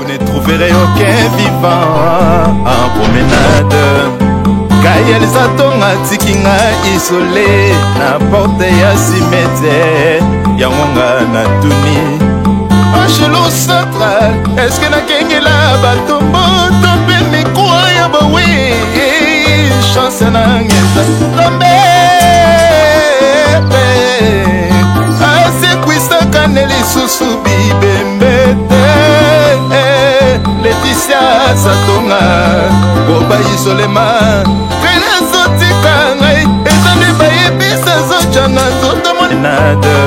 vous ne trouverez aucun vivant en promenade. Kayelisa tonga tikinga isolé na porte ya cimetière yangonga na tuni Angelo central. Est-ce que nakengela batombo tope mikwa ya bawe chance na ngeza lambe ase kwista kaneli susu bibembete Laetitia Satonga boba isolema kena zotika ngai ezali bayebisa zochanga zotomonade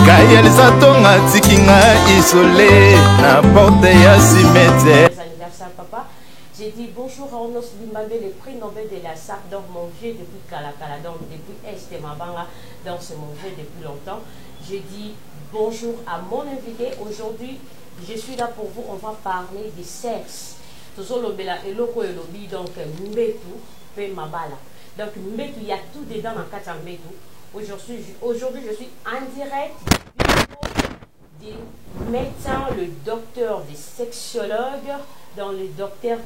Kayelisa tonga tikinga isolé na porte ya cimetière. Papa, j'ai dit bonjour à Onos Limbambe, le prix Nobel de la SAC, donc mon vieux depuis Kalakala, donc depuis Est Mabanga, donc c'est mon vieux depuis longtemps. J'ai dit bonjour à mon invité. Aujourd'hui, je suis là pour vous, on va parler du sexe. Tozolobela eloko elobi, donc Mbetu, pe Mabala. Donc Mbetu, il y a tout dedans dans Kata Mbetu. Aujourd'hui, je suis en direct du médecin, le docteur, des sexologues, dans le docteur.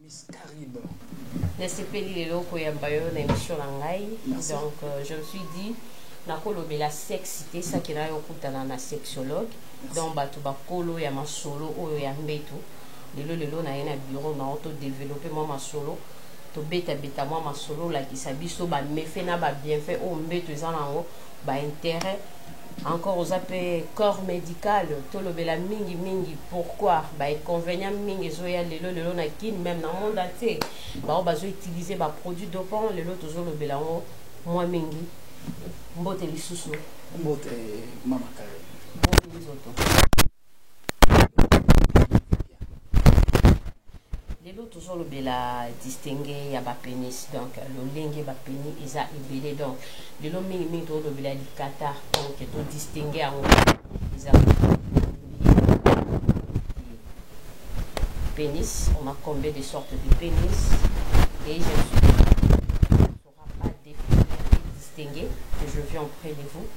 Miss Carib. Donc, je me suis dit, la sexité, ça qui est un sexologue. Donc, bakolo ya ma solo, ou ya mbetu. Lelo na yena bureau, na auto développer moi solo. To beta moi ma solo la qui s'abisso ba méfait na ba bienfait o mbetu ezanango ba intérêt encore aux appels corps médical to lobela mingi pourquoi ba inconvénient mingi zoya lelo na kin même dans monde entier ba bazo utiliser ba produit dopant lelo tozo lobela ngo moi mingi mbote lisusu mbote mama kare mbote lizoto lelo toujours le bela distinguer ya ba pénis donc le lingue ba pénis isa ebele donc lelo mingi to le bela di kata donc to distinguer en isa pénis. On a combien de sortes de pénis et je ne saurai pas distinguer que je viens auprès de vous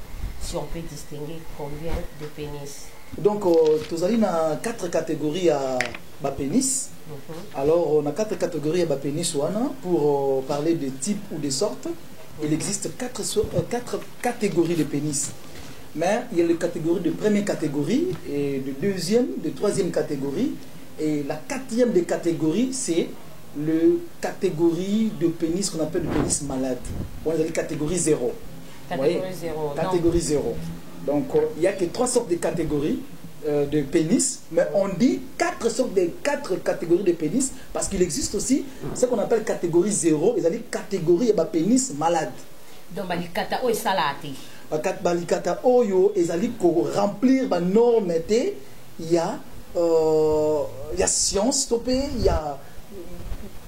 si on peut distinguer combien de pénis. Donc tu as 4 catégories à ba pénis. Alors, on a 4 catégories à pénis pour parler de type ou de sorte. Il existe 4 catégories de pénis. Mais il y a les catégories de première catégorie, et de deuxième, de troisième catégorie. Et la quatrième des catégories, c'est la catégorie de pénis qu'on appelle le pénis malade. On a la catégorie 0. Catégorie 0. Catégorie 0. Donc, il n'y a que 3 sortes de catégories de pénis, mais on dit 4 sortes de 4 catégories de pénis parce qu'il existe aussi ce qu'on appelle catégorie 0, c'est-à-dire catégorie de pénis malade. Donc, les catégories salati. Les catégories, c'est-à-dire pour remplir les normes, il y a science, il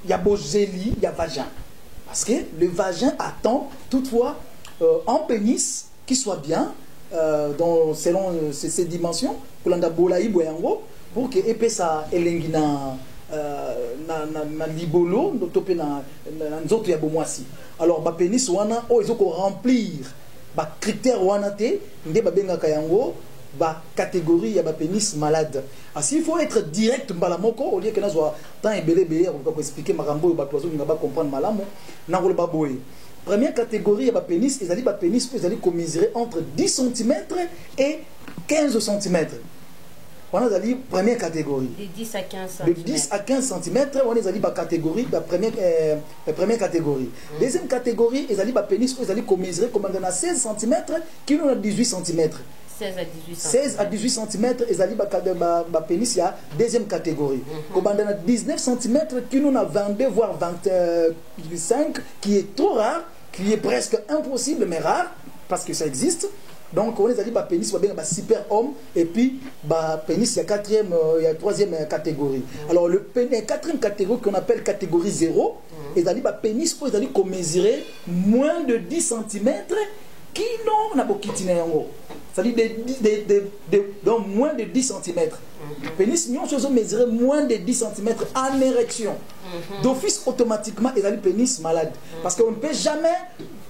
y a bogélie, il y a vagin. Parce que le vagin attend toutefois un pénis qui soit bien, selon ses dimensions, pour que épessa elengi na libolo topé na nzoto ya bomwasi. Alors ba pénis wana o ezoko remplir ba critères wana te nde ba benga kayango ba catégorie ya ba pénis malade. Ainsi il faut être direct mbala moko au lieu que na zo temps ebele on va expliquer makambo ba tozo nga ba comprendre malamo na ko ba boye. Première catégorie ya ba pénis, ils allaient ba pénis ils allaient mesurer entre 10 cm et 15 cm. On a dit première catégorie. De 10 à 15 cm. De 10 à 15 cm, on a dit catégorie, la première catégorie. Deuxième catégorie, ils allaient pénis, ils allaient mesurer comme on a 16 cm, qui nous a 18 cm. 16 à 18 cm. 16 à 18 cm, ils allaient pénis, il y a deuxième catégorie. Comme on a 19 cm, qui nous a 22 voire 25, qui est trop rare, qui est presque impossible mais rare, parce que ça existe. Donc on les a dit pénis va super homme et puis pénis il y a quatrième il y a troisième catégorie. Alors le quatrième catégorie qu'on appelle catégorie 0, ils a dit pénis ils a dit qu'on mesurer moins de 10 cm qui non na bokitine yango. C'est-à-dire donc moins de 10 cm. Pénis nous chose mesurer moins de 10 cm en érection. D'office automatiquement ils a dit pénis malade parce qu'on ne peut jamais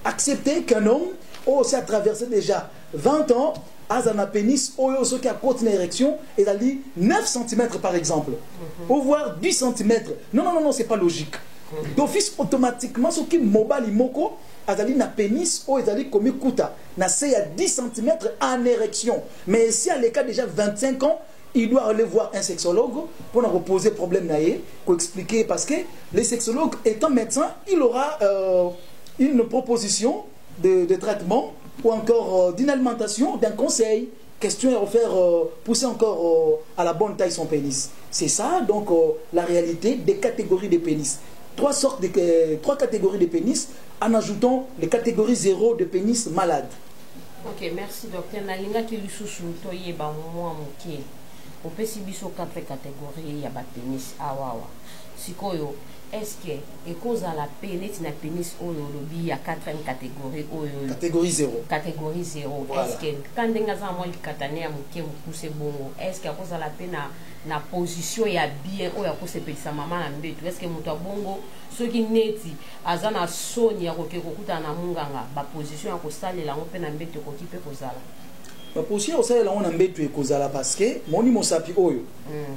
accepter qu'un homme aussi a traversé déjà 20 ans, azana pénis oyo soki a côté na érection et ali 9 cm par exemple ou voire 10 cm. Non, c'est pas logique. D'office automatiquement soki mobali moko azali na pénis ou ezali komi kuta na se ya 10 cm en érection. Mais si à l'écart déjà 25 ans, il doit aller voir un sexologue pour nous reposer problème naïe, pour expliquer parce que le sexologue étant médecin, il aura une proposition de traitement ou encore d'une alimentation, d'un conseil, question à refaire pousser encore à la bonne taille son pénis. C'est ça donc la réalité des catégories de pénis. Trois catégories de pénis en ajoutant les catégories 0 de pénis malade. Ok, merci docteur. Nalinga kilisusu toye ba mwa mokie. On peut si biso 4 catégories ya ba pénis awawa. Sikoyo, est-ce que et cause à la pénis na pénis oyo lobi ya 4e catégorie oyo catégorie 0. Catégorie 0. Voilà. Est-ce que quand denga za moi likatane ya mokie mukuse bongo, est-ce que à cause à la peine na position ya bien oyo akose pelisa mama na mbetu, est-ce que muto bongo soki neti azana soni ya kokuta na munganga ba position ya kosalela ngo pe na mbetu ko kipe kozala. La position kosalela ngo na mbetu e kozala parce que moni mosapi oyo.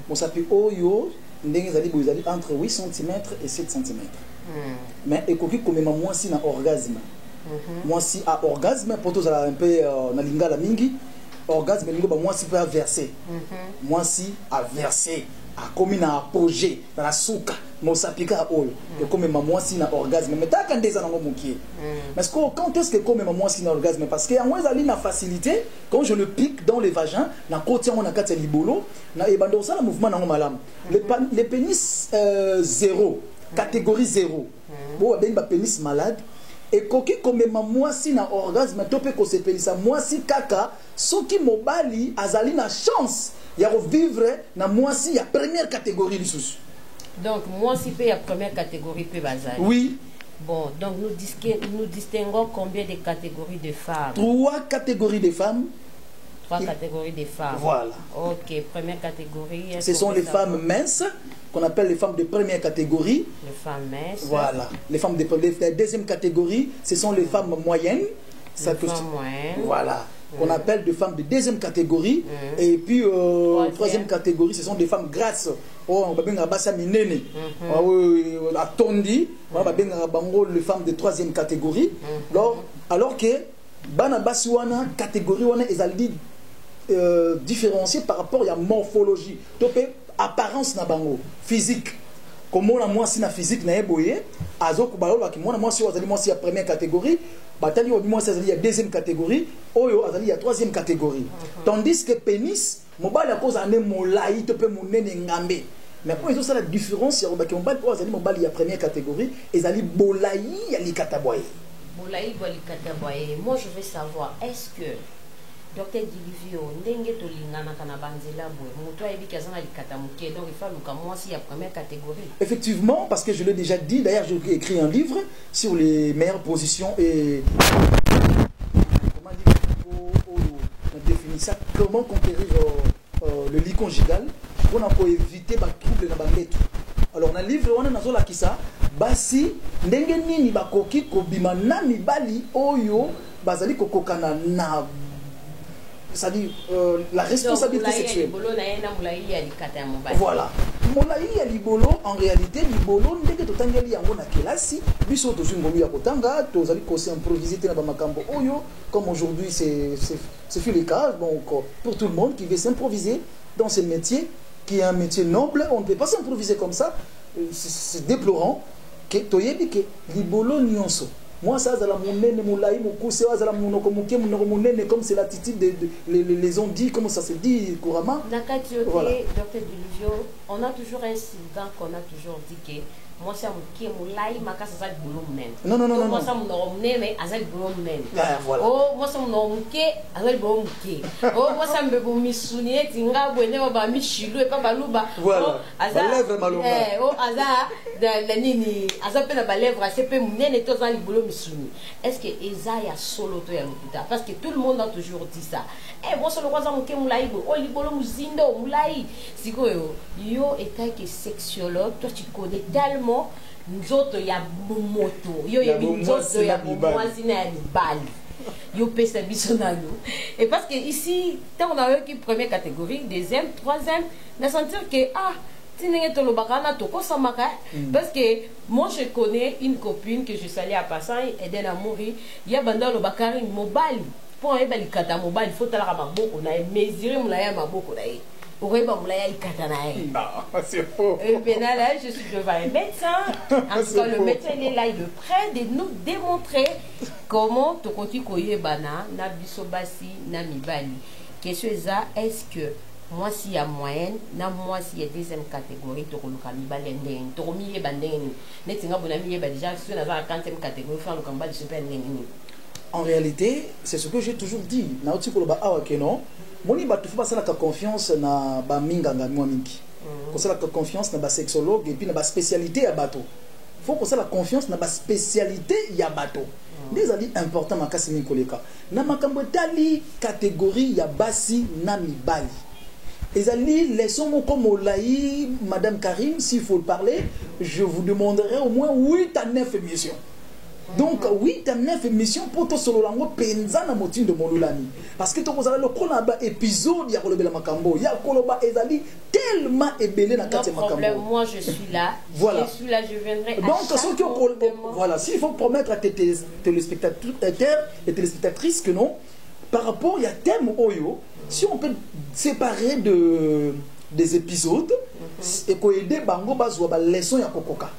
Mosapi oyo ndenge ezali entre 8 cm et 7 cm. Mais ekoki komema mwasi na orgasme. Mwasi a orgasme poto zala un peu na lingala mingi. Orgasme lingo ba mwasi peut verser. Mwasi a versé a commis na apogée dans la souka mosapika oyo et comme ma mwasi na orgasme mais ta kandeza nango mokie. Parce que quand est-ce que comme ma mwasi na orgasme parce que en moins ali na facilité quand je le pique dans les vagins na côté on a kati libolo na e bando ça le mouvement nango malam les pénis 0 catégorie 0 bon ben ba pénis malade et koki comme ma mwasi na orgasme topé ko se pelisa mwasi kaka soki mobali azali na chance ya revivre na mwasi ya première catégorie lisusu. Donc mwasi pe ya première catégorie pe bazali. Oui. Bon, donc nous distinguons combien de catégories de femmes? 3 catégories de femmes. 3 catégories de femmes. Voilà. Ok, première catégorie. Ce sont les femmes minces, qu'on appelle les femmes de première catégorie. Les femmes minces. Voilà. Les femmes de deuxième catégorie, ce sont les femmes moyennes. Les femmes moyennes. Voilà. Qu'on appelle des femmes de deuxième catégorie. Et puis, troisième catégorie, ce sont des femmes grasses. Oh, on va bien abassa minene. La tondi. On va bien les femmes de troisième catégorie. Alors que, bana basiwana catégorie wana ezali différencié par rapport à la morphologie. Topé apparence na bango, physique. Comme on a moins si na physique na eboye, azoko baloba ki mona moi si azali moi si ya première catégorie, batali au moins azali ya deuxième catégorie, oyo azali ya troisième catégorie. Tandis que pénis, mobali à cause ane molai topé monene ngambe. Mais pour ça la différence, il y a des mobali pour azali mobali ya première catégorie, ezali bolai ya likataboye. Bolai ya likataboye. Moi je veux savoir est-ce que Docteur Dilivio, ndenge to lingana kana banzela boye moto ayebi kazana likata muke donc il faut luka mwasi ya première catégorie. Effectivement, parce que je l'ai déjà dit, d'ailleurs j'ai écrit un livre sur les meilleures positions et comment dire on définit ça, comment conquérir le lit conjugal pour éviter ba trouble na bangetu. Alors dans le livre on a nazola kisa basi ndenge nini bakoki kobima na mibali oyo bazali kokokana na c'est-à-dire la responsabilité sexuelle. Voilà. Molai ya libolo en réalité libolo ndenge totangeli yango na kelasi biso tozungomi ya kotanga tozali ko s'improviser na ba makambo oyo comme aujourd'hui c'est fait le cas donc pour tout le monde qui veut s'improviser dans ce métier qui est un métier noble on ne peut pas s'improviser comme ça c'est déplorant que toyebi que libolo nyonso. Moi, ça, c'est la monnaie, comme c'est l'attitude les ont dit, comment ça se dit couramment. Voilà. Docteur Dilivio, on a toujours un slogan qu'on a toujours dit que moi, c'est non, non, non, non. Moi, voilà. Oh, moi, c'est mon oh, moi, ça me veut m'issounier, tinga, bonne, ba, michilou, et pas balouba. Voilà. La lèvre maloma. Oh, aza, la nini, aza, pe la lèvre, c'est peu mounen et tous les boulot missouni. Est-ce que Eza y a solo to ya l'hôpital? Parce que tout le monde a toujours dit ça. Eh, moi, c'est le roi Zamoké Moulaï, oh, libolo mouzindo, Moulaï. Si quoi, yo, étant que sexologue, toi, tu connais tellement. Nous autres, il y a moto, il y a moto, il y a moazina, il y a bali. yo pesa biso na yo. Et parce que ici tant on a eu qui première catégorie, deuxième, troisième, on a senti que parce que moi je connais une copine que je salue à passant, Eden Amouri, il y a banda le bakari mobile pour un balikata mobile, il faut la maboko na mesurer moulaya maboko na Oreba moulaya ikata na non c'est faux. Et bien là je suis devant un médecin, en tout cas le médecin il est là, il est prêt de nous démontrer comment tokoti koye bana na biso basi na mibali. Question est-ce que moi s'il y a moyenne, moi s'il y a deuxième catégorie, tu as mis balendeng, tu as mis bandeng, netinga bonami déjà sur la 40e catégorie, faire le combat de super ndeng. En réalité, c'est ce que j'ai toujours dit. Na oti ko ba awa keno, moni ba tu faut passer la confiance na ba minganga moi mingi. Ko la confiance na ba sexologue et puis na ba spécialité ya bato. Faut ko la confiance na ba spécialité ya bato. Des ali important makasi mi koleka. Na makambo tali catégorie ya basi na mibali. Ezali, laissons-moi comme Olaï, Madame Karim, s'il faut le parler, je vous demanderai au moins 8 à 9 émissions. Donc, 8 à 9 émissions pour tout ce langue, penza na motin de Molulani. Parce que tu as le kolaba épisode, il y a le Makambo, il y a koloba ezali tellement ébélé dans le Makambo. Moi, je suis là. Voilà. Je suis là, je viendrai. Donc, voilà, s'il faut promettre à tes téléspectateurs et téléspectatrices que non, par rapport, il y a thème Oyo. Si on peut séparer des épisodes et qu'on aide bango bazwa ba leçon ya kokoka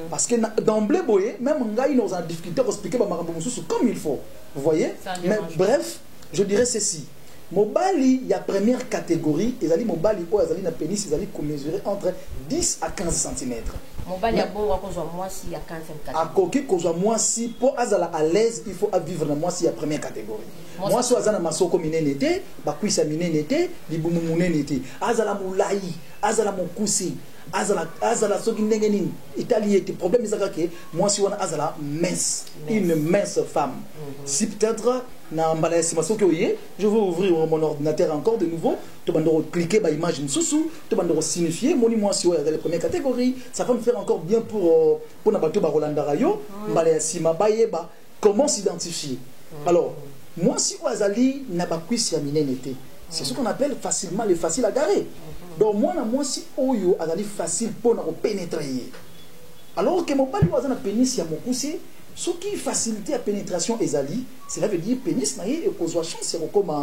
parce que d'emblée boye même ngai nous en difficulté à expliquer ba makambo mususu comme il faut, vous voyez. Mais bref, je dirais ceci: mobali il y a première catégorie, ezali mobali o ezali na pénis, ezali ko mesurer entre 10 à 15 cm. Mobali ya bon ko zo moi si ya 15e catégorie. Akoki ko zo moi si pour azala à l'aise, il faut vivre na moi si ya première catégorie. Moi si azana masoko minene te, ba kuisa minene te, libumu munene te. Azala mulai, azala mokusi, azala soki ndenge nini. Italie te problème ezaka ke moi si wana azala mince, une mince femme. Si peut-être na mbala ya masoko oye, je vais ouvrir mon ordinateur encore de nouveau, tu vas cliquer ba image msusu, tu vas signifier moni moi si dans la première catégorie, ça va me faire encore bien pour na bato ba Rolanda Rayo, mbala ya sima bayeba comment s'identifier. Alors moi si Wazali n'a pas pu s'y aminer, c'est ce qu'on appelle facilement le facile à garer. Donc moi si Oyo Azali facile pour nous pénétrer. Alors que mon père Wazana pénis ya mokusi, ce qui facilite la pénétration Ezali, cela veut dire pénis na et qu'on soit chance comme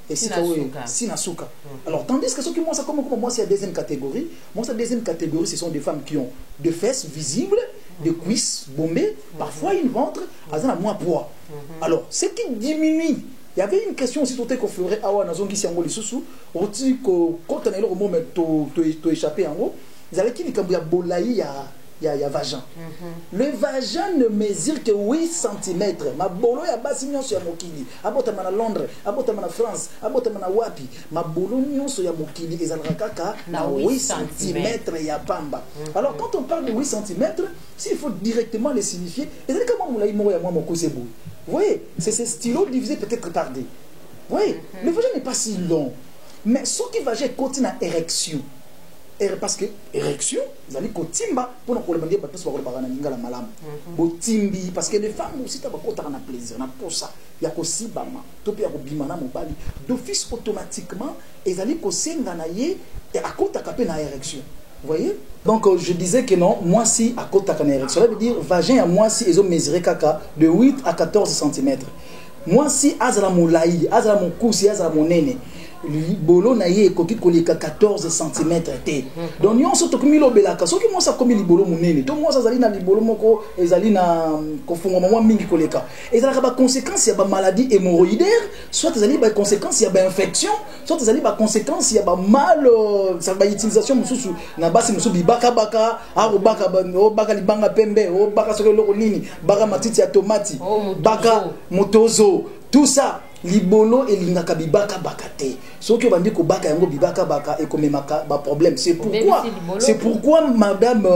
et sinasuka. Alors tandis que ce qui moi ça comme moi c'est la deuxième catégorie. Moi la deuxième catégorie ce sont des femmes qui ont des fesses visibles, des cuisses bombées, parfois une ventre, à moins poids. Alors, ce qui diminue, il y avait une question aussi tout qu'on ferait à Wanazongi Siango les sous, on dit que quand on est là au moment de échapper en haut, ils avaient dit qu'il y a bolaï, il y a vagin. Le vagin ne mesure que 8 cm. Ma bolo ya basi nyonso ya mokili. Abotama na Londres, abotama na France, abotama na wapi. Ma bolo nyonso ya mokili ezalaka kaka na 8 cm ya pamba. Alors quand on parle de 8 cm, s'il faut directement les signifier, ezali kama moulaï moko ya mwa mokosebo. Vous voyez, c'est ce stylo divisé peut-être par deux. Vous voyez, le vagin n'est pas si long. Mais ce qui va j'ai continue à érection. Parce que érection, vous allez timba pour nous demander parce que la malam. Timbi parce que les femmes aussi t'as beaucoup de plaisir, na pour ça. Il y a aussi bama, topi ya bimana mobali. D'office automatiquement, ils allaient ko senganaye et à côté capé na érection. Vous voyez? Donc je disais que non, moi si à côté na érection, ça veut dire vagin à moi si ils ont mesuré caca de 8 à 14 cm. Moi si azala moulaï, azala mon kousi, azala mon nene. Bolo na ye koki koleka 14 cm te. Donc nyonso to komi lobelaka soki mo sa komi libolo munene to mo sa zali na libolo moko ezali na kofunga mwa mingi koleka ezalaka ba conséquences ya ba maladie hémorroïdaire, soit ezali ba conséquences ya ba infection, soit ezali ba conséquences ya ba mal ça ba utilisation mususu na basi mususu bibaka baka aro baka baka libanga pembe o baka soki loko nini baka matiti ya tomati baka motozo tout ça libolo elingaka bibaka bakate soki obandi ko baka yango bibaka baka et komemaka ba problème. C'est pourquoi madame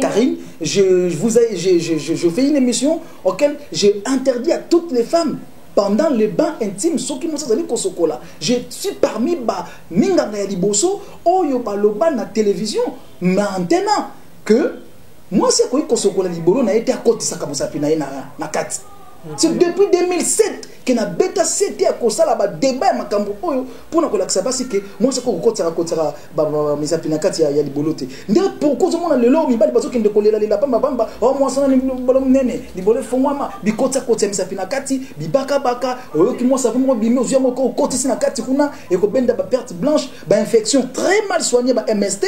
Karine, je fais une émission auquel j'ai interdit à toutes les femmes pendant les bains intimes soki mo sazali kosokola. Je suis parmi ba minganga ya liboso oyo baloba na télévision maintenant que moi c'est koyi kosokola libolo na été à côté saka bosapi na kati. C'est depuis 2007 que na beta CT a kosala ba débat makambo oyo pour na kolakisa basi que moi c'est ko kotira ba misapina kati ya libolote. Nde pourquoi zo mona lelo mi bali bazo kende kolela lela pamba o moi sana ni bolo nene ni bolo fongwama bi kotsa misapina kati bi baka oyo ki moi ça vraiment bimi ozo mo ko kotisi na kati kuna e ko benda ba perte blanche ba infection très mal soignée ba MST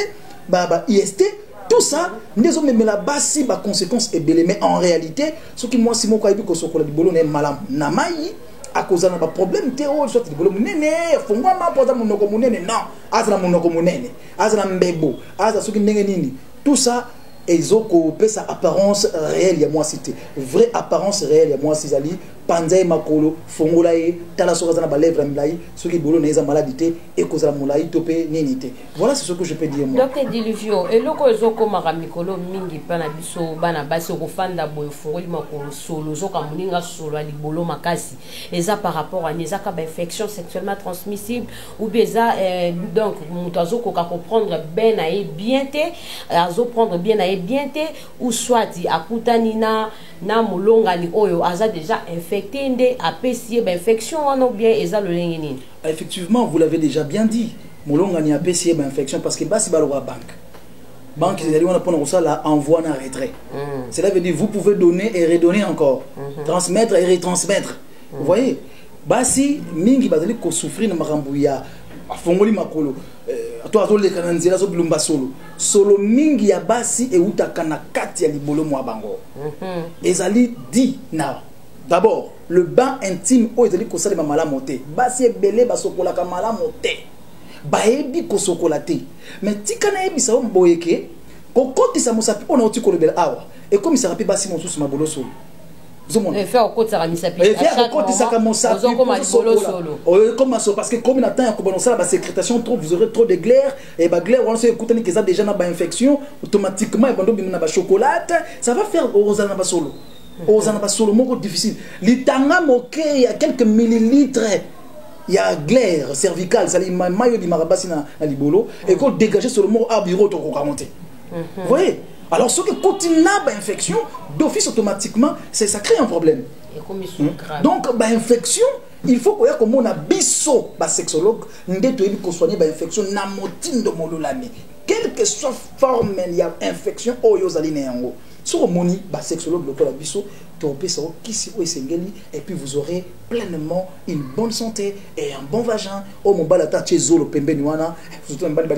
ba IST. Tout ça, nous avons mis la base si conséquences et belé. Mais en réalité, ce qui moi si mon quoi que ce qu'on a dit bolo n'est malam namayi à cause d'un problème théo soit dit bolo nene faut moi ma poser mon noko nene non azana mon noko nene azana mbebo azana ce qui n'est nini tout ça ils ont coupé sa apparence réelle il y a moi cité vraie apparence réelle il y a moi si ali panzai makolo fongolaye tala soka na ba lèvre mlayi ce qui bolo neza maladité et cause la molayi topé ninité voilà c'est ce que je peux dire moi Docteur Diluvio et loko ezoko maka mikolo mingi pana biso bana basi ko fanda boyo fongoli makolo solo zoka muninga solo ali bolo makasi eza par rapport à neza ka ba infection sexuellement transmissible ou beza donc mutazo ko ka comprendre ben na e bien té azo prendre bien na e bien té ou soit akutani na mulonga li oyo aza déjà infecté nde apesi ba infection wana bien eza le lengeni. Effectivement, vous l'avez déjà bien dit. Mulonga ni apesi ba infection parce que basi balora banque c'est-à-dire on a pour ça là envoi na retrait. Cela veut dire vous pouvez donner et redonner encore. Transmettre et retransmettre. Vous voyez? Basi mingi bazali ko souffrir na makambo ya fongoli makolo. Toi azole kana nzela zo bilumba solo mingi ya basi e utaka na kati ya libolo mwa bango. Ezali dit na d'abord le bain intime o ezali ko sala mala monter basi ebele basokola ka mala monter baebi ko sokola te mais tikana ebi sa mboyeke ko kotisa mosapi ona oti ko lebela awa et comme ça rapi basi monsusu mabolo solo et faire au ça misapi et faire au ça comme ça comme ça parce que comme na temps ko bononsa la sécrétation trop vous aurez trop de glaire et ba glaire on sait écouter que ça déjà na ba infection automatiquement et bando bimna ba chocolat ça va faire aux na ba solo aux na ba solo moko difficile litanga moke il y a quelques millilitres il y a glaire cervicale ça li mayo di marabasi na libolo et qu'on dégager sur le mot à bureau to ko remonter vous voyez. Alors, ce qui continue à infection, d'office automatiquement, ça crée un problème. Donc, infection, il faut qu'on ait comme on a biso, sexologue, qu'on soigne l'infection, quelle que soit forme, il y a infection, sur moni, sexologue, le biso, et puis vous aurez pleinement une bonne santé et un bon vagin. Oh mon balata chezolo pembeniwana, surtout un bali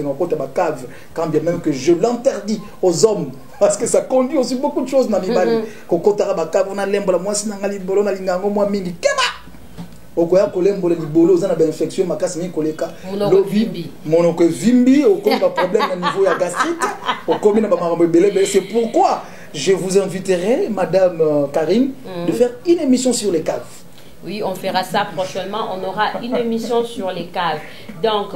cave, quand bien même que je l'interdis aux hommes parce que ça conduit aussi beaucoup de choses na mibali. Kokotara ba cave on a lembola moi sinangali bolo na lingango moi mingi keba. Okoya kolembola libolo za na ba infection makasi mi koleka. Monoko vimbi okomi ba problème au niveau ya gastrite, okomi na ba marambo belé, c'est pourquoi je vous inviterai, Madame Karine, de faire une émission sur les caves. Oui, on fera ça prochainement. On aura une émission sur les caves. Donc,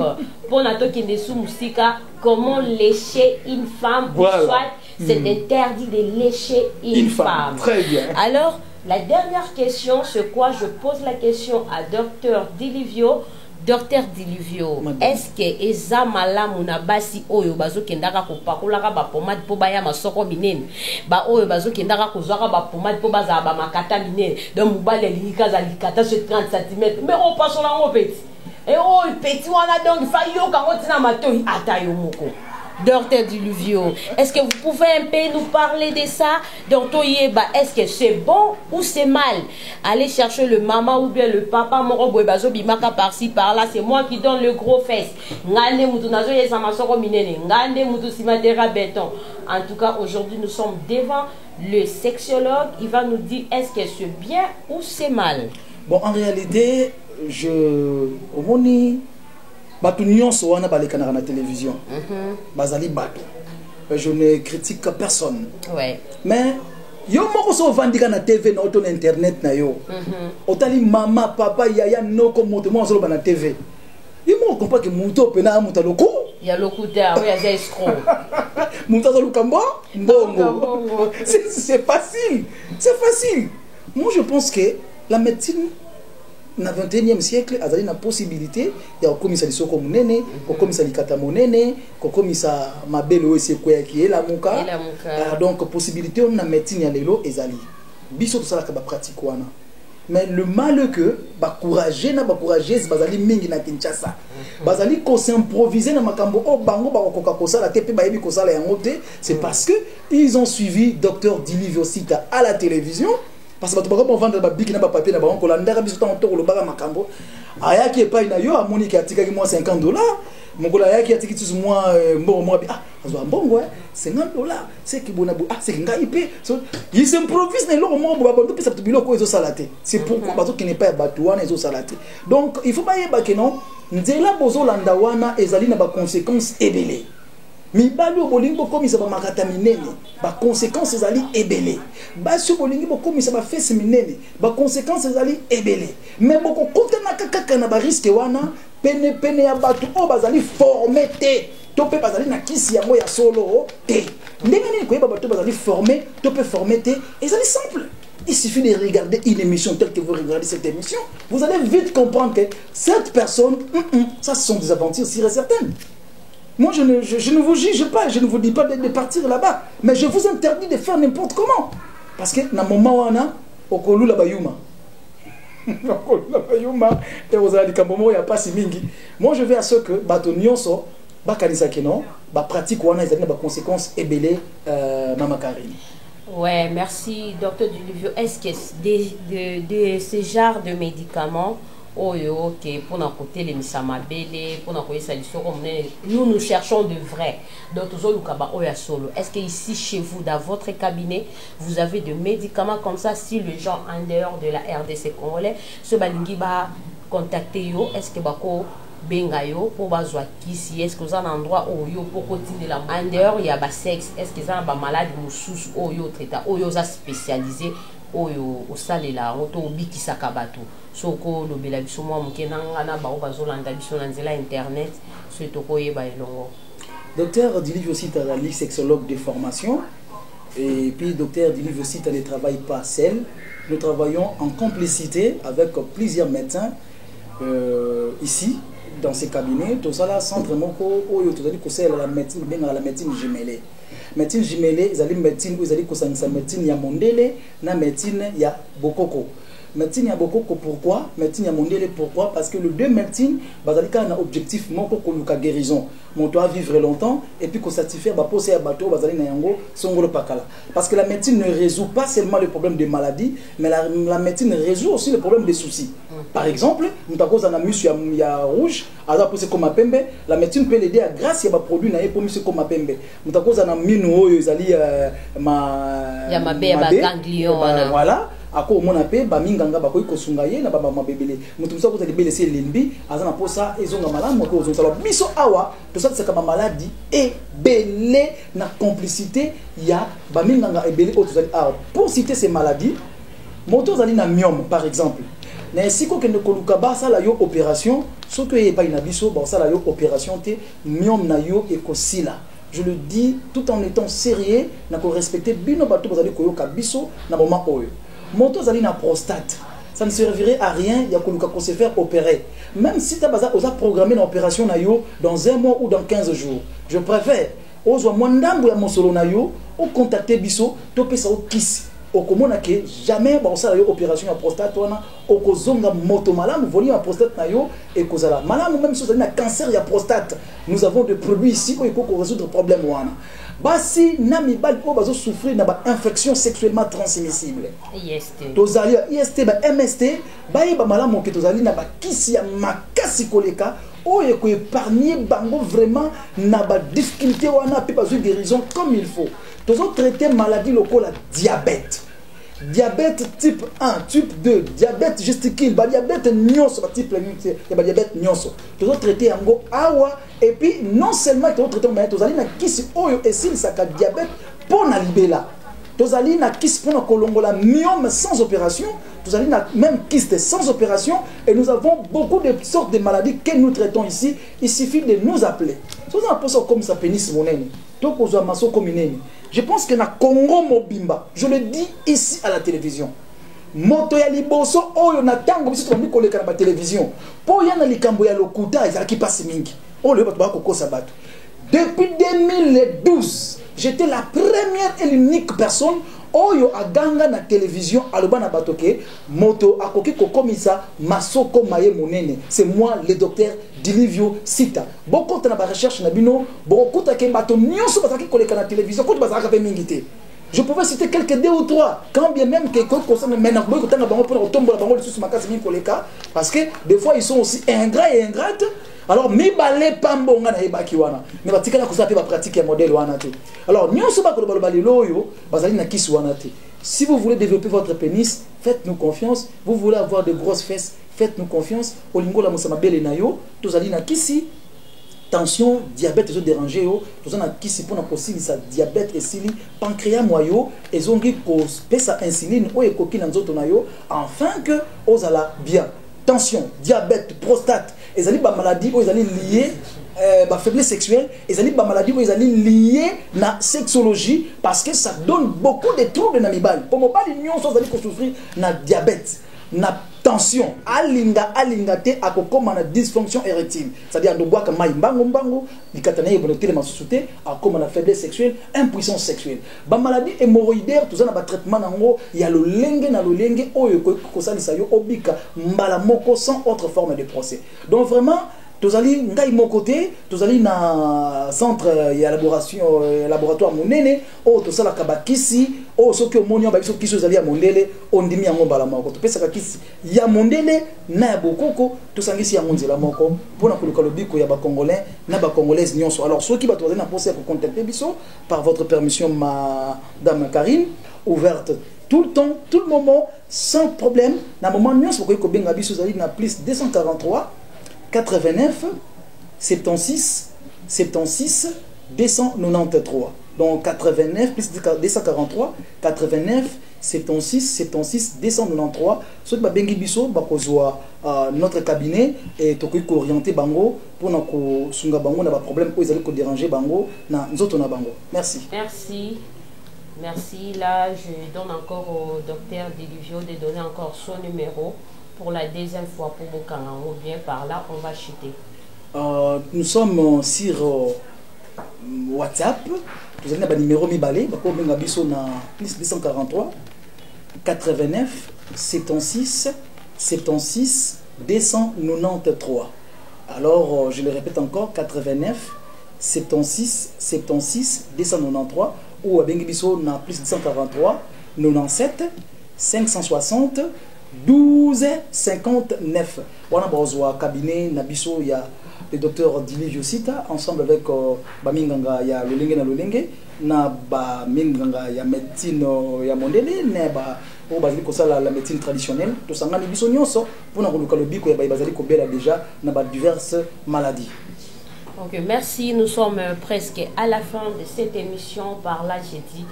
pour Nato Kindesu Moussika, comment lécher une femme, voilà. Soit c'est interdit de lécher une femme. Très bien. Alors, la dernière question, c'est quoi? Je pose la question à Docteur Diluvio. Docteur Diluvio, est-ce que eza malamu na basi oyo bazo kendaka ko pakolaka ba pomade po baya masoko minene ba oyo bazo kendaka ko zwaka ba pomade po baza ba makata minene donc mubale lika za likata sur 30 cm mais on passe là on petit et oh petit wana donc fa yo ka otina matoi atayo moko. Docteur Diluvio, est-ce que vous pouvez un peu nous parler de ça? Donc, est-ce que c'est bon ou c'est mal? Aller chercher le maman ou bien le papa, par-ci, par-là, c'est moi qui donne le gros fesse. En tout cas, aujourd'hui, nous sommes devant le sexologue. Il va nous dire est-ce que c'est bien ou c'est mal? Bon, en réalité, Batu nyonso wana balekana na télévision. Bazali batu. Je ne critique personne. Ouais. Mais yo moko so vandika na TV na auto na internet na yo. Otali mama, papa, yaya noko moto mo zo na TV. Yo mo comprend que moto pena muta loko. Ya lokuta, oui, ya escroc. Muta zo lukambo? Mbongo. C'est facile. C'est facile. Moi je pense que la médecine na 21e siècle azali na possibilité ya kokomisa lisoko munene kokomisa likata monene kokomisa mabelo eseko ya kiela muka donc possibilité on na médecine ya lelo ezali biso to sala ka ba pratique wana mais le mal que bakouragé na bakourageuse bazali mingi na Kinshasa bazali ko s'improviser na makambo o bango bakoka kosala te pe bayebi kosala yango te c'est parce que ils ont suivi docteur Dilivio Sita à la télévision parce que bato bako vendre ba biki na ba papier na bango kolandaka biso tant to kolobaka makambo ayaki epai na yo amoni ki atikaki moi $50 mokola yaki atiki moi mbongo moi ah azwa mbongo $50 c'est ki bona ah c'est ngai pe so il s'improvise na loko mo ba ndo pesa biloko ezo salate c'est pourquoi bato qui n'est pas bato wana ezo salate donc il faut pas yeba que non nzela bozo landa wana ezali na ba conséquences ebele mibali obolingi bokomisa ba makata minene ba conséquences ezali ebele basi obolingi bokomisa ba fesse minene ba conséquences ezali ebele mais boko kotana kaka na ba risque wana pene ya bato o bazali formé te to pe bazali na kisi yango ya solo te ndenge nini koyeba bato bazali formé to pe formé te ezali simple. Il suffit de regarder une émission telle que vous regardez cette émission, vous allez vite comprendre que cette personne, ça ce sont des aventures sûres et certaines. Moi, je ne vous juge pas, je ne vous dis pas de partir là-bas, mais je vous interdis de faire n'importe comment. Parce que dans le moment où on a, okolu la bayuma. Okolu la bayuma, et vous allez dire qu'il n'y a pas si mingi. Moi, je vais à ce que, bato nyonso, bakanisa keno, ba pratique wana, ils ont des conséquences ébélées, Mama Karine. Ouais, merci, docteur Dilivio. Est-ce que de ce genre de médicaments, pour notre côté, les misamabele, pour notre côté, nous cherchons de vrai. Donc, est-ce que ici, chez vous, dans votre cabinet, vous avez des médicaments comme ça, si les gens en dehors de la RDC congolais, ce balingi va contacter yo, est-ce que bengayo pour bazwa kisi est-ce que vous avez un endroit où yo pour continuer la en dehors il y a ba sexe est-ce que ça ba malade mususu oyo traita oyo za spécialisé oyo osalela oto obikisa kabato soko lobela biso mwa mukena ngana ba bazolanda biso na nzela internet surtout koyeba elongo. Docteur Dilivio Sita est sexologue de formation et puis docteur Dilivio Sita ne travaille pas seul, nous travaillons en complicité avec plusieurs médecins ici dans ces cabinets. Tout ça là centre moko oyo tozali kosala la médecine benga la médecine jumelée. Médecine jumelée ezali médecine ezali kosangisa médecine ya mondele na médecine ya bokoko. Médecine ya bokoko pourquoi? Médecine ya mondele pourquoi? Parce que les deux médecines bazali ka na objectif moko koluka guérison. Mon doit vivre longtemps et puis qu'on satisfaire ba poser ya bateau bazali na yango songolo pakala. Parce que la médecine ne résout pas seulement le problème des maladies, mais la médecine résout aussi le problème des soucis. Par exemple, nous avons un monsieur ya rouge, alors pour ce comme pembe, la médecine peut l'aider à grâce à produit na pour monsieur comme pembe. Nous avons un mino ezali ma ya mabeba ganglion voilà. Ako mona pe ba minganga ba koyi kosunga ye na ba mabebele mutu musa ko tali belese limbi azana posa ezonga malamu ko ozonga biso awa to ça c'est comme maladie et belé na complicité ya ba minganga ebele otozali awa pour citer ces maladies moto zali na myome par exemple na siko ke ndokoluka ba sala yo opération so que pa ina biso ba sala yo opération te myome na yo ekosila. Je le dis tout en étant sérieux na ko respecter bino bato bazali koyoka biso na moment oyo. Moto zali na prostate, ça ne servirait à rien, il y a qu'on se faire opérer. Même si tu as programmé l'opération dans un mois ou dans 15 jours, je préfère, aux mwandambo ya mosolo na yo, au contacter biso, topé sa au kiss. Au komona ke jamais ba osala yo opération ya prostate wana, au kozonga moto malamu voli ya prostate na yo et kozala. Malamu même si vous avez un cancer ya prostate, nous avons des produits ici pour résoudre problème wana. Basi nami bal ko bazo souffrir na ba infection sexuellement transmissible. IST. Tozali IST ba MST ba ba malamu ke tozali na ba kisi ya makasi koleka oyo ko épargner bango vraiment na ba difficulté wana pe bazo guérison comme il faut. Tozo traiter maladie locale diabète. Diabète type 1, type 2, diabète gesticule, diabète nyonso, type diabète nyonso. Tous autres traités yango awa et puis non seulement tous autres traités mais tous allez na kisi oyo et s'il saka diabète pour na libela. Tous allez na kisi pour na kolongola myome sans opération, tous allez na même kyste sans opération et nous avons beaucoup de sortes de maladies que nous traitons ici. Il suffit de nous appeler. Si vous avez ça comme ça pénis monene, donc vous avez maso comme inene. Je pense que na Congo Mobimba, je le dis ici à la télévision. Moto ya liboso oyo na tango biso tombi koleka na télévision. Po ya na likambo ya lokuta ezaki passe mingi. O le bato ba kokosa bato. Depuis 2012, j'étais la première et l'unique personne oyo aganga na télévision aloba na batoke moto akoki kokomisa masoko maye monene. C'est moi le docteur Dilivio Sita. Beaucoup de recherche na bino, beaucoup de bato nyonso bataki koleka na télévision ko bazaka pe mingité. Je pouvais citer quelques deux ou trois, quand bien même que concerne maintenant parce que des fois ils sont aussi ingrats et ingrates. Alors mi balé pambonga na ebaki wana. Mais batika na kuzape ba pratique modèle wana te. Alors nyonso ba ko balobali loyo bazali na kisi wana te. Si vous voulez développer votre pénis, faites-nous confiance. Vous voulez avoir de grosses fesses, faites-nous confiance. Olingo la musama bele na yo, tozali na kisi. Tension, diabète, ils ont dérangé, ils ont qui pour possible ça diabète et sili, pancréas moyo, ils ont dit que ça insuline ou coquine en autres afin que aux ala bien. Tension, diabète, prostate, ils ont des maladies où ils allaient lier faiblesse sexuelle, ils ont des maladies où ils allaient lier la sexologie parce que ça donne beaucoup de troubles dans les balles. Pour moi, l'union, ils allaient souffrir na diabète, na tension, alinga te akokoma na dysfonction érectile. C'est-à-dire ndo boaka mai mbango likatana ye bonote ma société akoma na faiblesse sexuelle, impuissance sexuelle. Ba maladie hémorroïdaire tout ça na ba traitement nango ya lolenge na lolenge oyo ko salisa yo obika mbala moko sans autre forme de procès. Donc vraiment tozali ngai mon côté, tozali na centre ya laboratoire monene o to sala kabakisi o soki omonyo ba biso kiso zali ya mondele ondimi yango mbala moko to pesa ka kisi ya mondele na ya bokoko to sangisi ya monzela moko pona koluka lobiko ya ba congolais na ba congolaises nyonso. Alors soki ba tozali na poser ko contacter biso par votre permission madame Karine, ouverte tout le temps, tout le moment sans problème. Na moment nyonso ko benga biso zali na plus 243 89 76 76 293. Donc 89 plus 243 89 76 76 293. Ce qui va bengi biso bakozwa notre cabinet et to ko orienter bango pour na ko sunga bango na ba problème ko ezali ko déranger bango na nzoto na bango. Merci. Merci. Merci. Là, je donne encore au docteur Dilivio de donner encore son numéro pour la deuxième fois pour Bokanga. On vient par là, on va chuter. Nous sommes sur WhatsApp. Vous avez un numéro mibalé, plus 243 89 76 76 293. Alors, je le répète encore, 89 76 76 293 ou à Bengibiso na plus 243 97 560 12 59. On a besoin cabinet Nabiso, il y a le docteur Dilivio Sita ensemble avec Baminganga ya Lolenge na Lolenge na Baminganga ya médecine ya mondele na ba o bazali ko sala la médecine traditionnelle to sangani biso nyonso pona ko luka lobiko ya bazali ko bela déjà na ba diverses maladies. Ok, merci. Nous sommes presque à la fin de cette émission. Par là, j'ai dit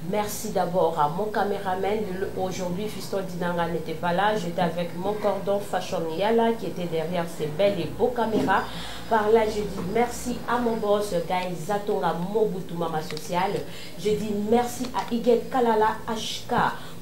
merci d'abord à mon caméraman. Aujourd'hui, Fiston Dinanga n'était pas là. J'étais avec mon cordon Fashion Yala qui était derrière ces belles et beaux caméras. Par là, je dis merci à mon boss, Guy Zatora Mobutu Mama Social. Je dis merci à Iguet Kalala HK.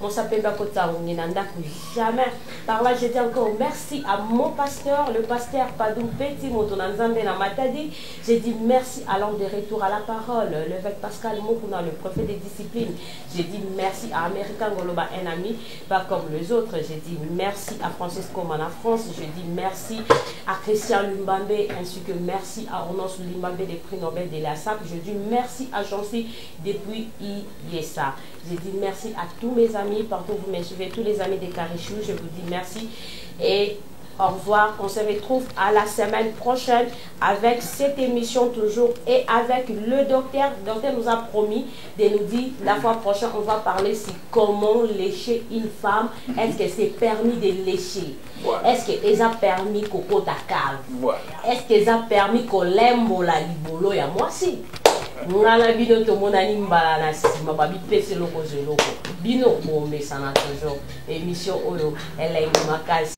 Mon sapemba kota unginandaku jamais. Par là, je dis encore merci à mon pasteur, le pasteur Padoum Petit Motonanzambe na Matadi. Je dis merci à l'homme de retour à la parole, l'évêque Pascal Mokuna, le prophète des disciplines. Je dis merci à American Goloba, un ami, pas comme les autres. Je dis merci à Francisco Mana France. Je dis merci à Christian Lumbambe, ainsi que merci à Onos Limbambe des prix Nobel de la SAP. Je dis merci à Jancy depuis IESA. Je dis merci à tous mes amis, partout où vous me suivez, tous les amis des Carichou. Je vous dis merci et au revoir. On se retrouve à la semaine prochaine avec cette émission toujours et avec le docteur. Le docteur nous a promis de nous dire la fois prochaine, on va parler sur comment lécher une femme. Est-ce que c'est permis de lécher? Voilà. Est-ce qu'ils ont permis Coco Dakar? Voilà. Est-ce qu'ils ont permis qu'on l'aime la libolo? Et moi si. Ngala bino to monani mbala na sima babi pese loko zeloko bino bombe sana toujours émission oyo elle est makasi.